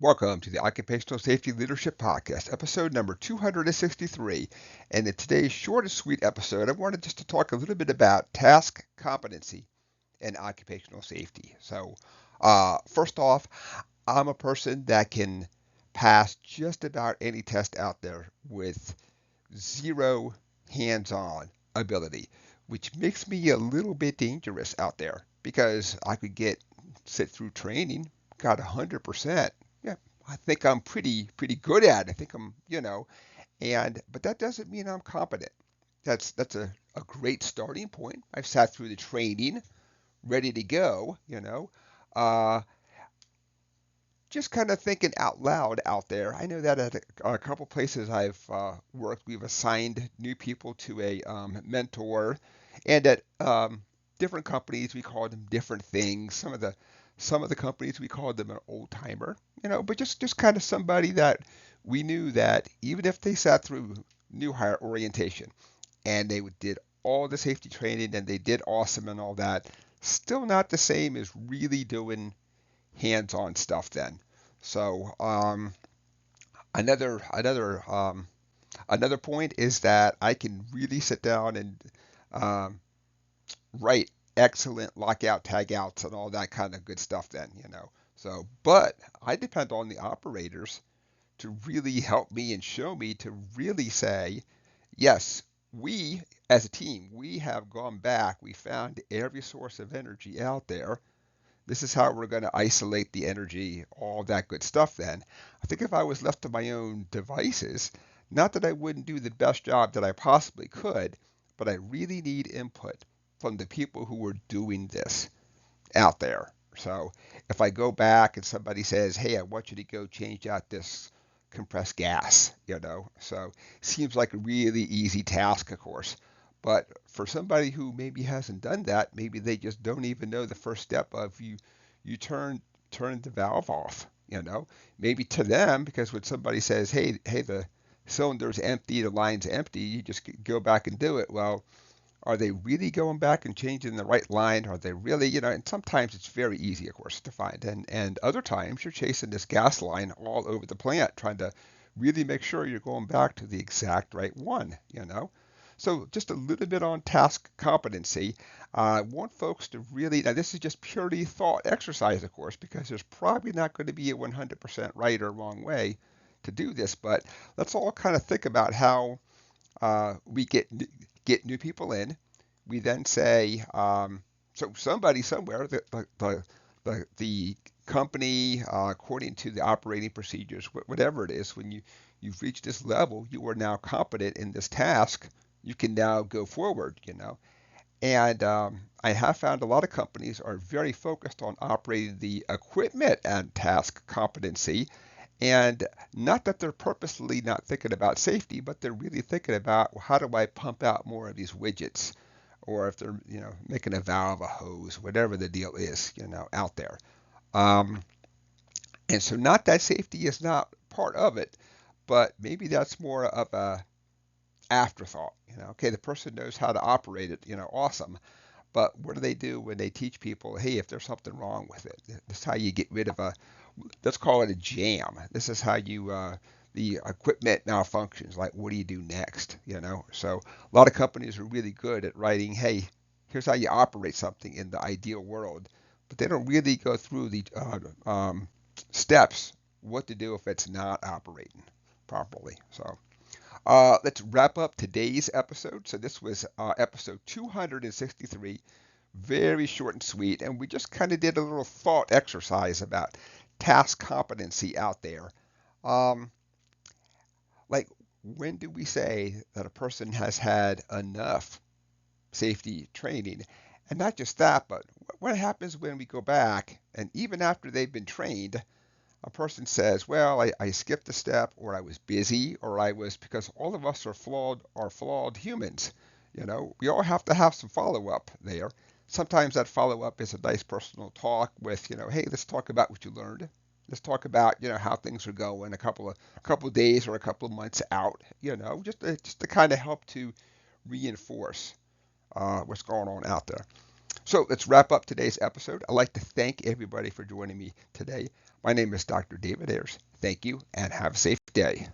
Welcome to the Occupational Safety Leadership Podcast, episode number 263. And in today's short and sweet episode, I wanted just to talk a little bit about task competency and occupational safety. First off, I'm a person that can pass just about any test out there with zero hands-on ability, which makes me a little bit dangerous out there because I could sit through training, got 100%. Yeah, I think I'm pretty good at it. I think but that doesn't mean I'm competent. That's a great starting point. I've sat through the training, ready to go. Uh, just kind of thinking out loud out there. I know that at a couple places I've worked, we've assigned new people to a mentor, and at different companies we call them different things. Some of the companies we called them an old timer, but just kind of somebody that we knew that even if they sat through new hire orientation and they did all the safety training and they did awesome and all that, still not the same as really doing hands-on stuff then. So another point is that I can really sit down and um, write excellent lockout tagouts and all that kind of good stuff then. But I depend on the operators to really help me and show me to really say, yes, we as a team, we have gone back, we found every source of energy out there. This is how we're going to isolate the energy, all that good stuff then. I think if I was left to my own devices, not that I wouldn't do the best job that I possibly could, but I really need input from the people who were doing this out there. So if I go back and somebody says, hey, I want you to go change out this compressed gas. So seems like a really easy task, of course. But for somebody who maybe hasn't done that, maybe they just don't even know the first step of you turn the valve off. Maybe to them, because when somebody says, hey, the cylinder's empty, the line's empty, you just go back and do it. Well, are they really going back and changing the right line? Are they really? And sometimes it's very easy, of course, to find. And other times you're chasing this gas line all over the plant, trying to really make sure you're going back to the exact right one. So just a little bit on task competency. I want folks to really, now this is just purely thought exercise, of course, because there's probably not going to be a 100% right or wrong way to do this, but let's all kind of think about how we get new people in. We then say, so somebody somewhere, the company, according to the operating procedures, whatever it is, when you've reached this level, you are now competent in this task. You can now go forward. And I have found a lot of companies are very focused on operating the equipment and task competency, and not that they're purposely not thinking about safety, but they're really thinking about, well, how do I pump out more of these widgets? Or if they're making a valve, a hose, whatever the deal is out there. Um, and so not that safety is not part of it, but maybe that's more of a afterthought. Okay, the person knows how to operate it awesome. But what do they do when they teach people, hey, if there's something wrong with it? This is how you get rid of let's call it a jam. This is how the equipment malfunctions. Like, what do you do next? So a lot of companies are really good at writing, hey, here's how you operate something in the ideal world, but they don't really go through the steps, what to do if it's not operating properly. So let's wrap up today's episode. So this was episode 263, very short and sweet, and we just kind of did a little thought exercise about task competency out there. Um, like, when do we say that a person has had enough safety training? And not just that, but what happens when we go back and even after they've been trained, a person says, well, I skipped a step, or I was busy, or I was, because all of us are flawed humans. We all have to have some follow up there. Sometimes that follow up is a nice personal talk with, hey, let's talk about what you learned. Let's talk about, how things are going a couple of days or a couple of months out, just to kind of help to reinforce what's going on out there. So let's wrap up today's episode. I'd like to thank everybody for joining me today. My name is Dr. David Ayers. Thank you and have a safe day.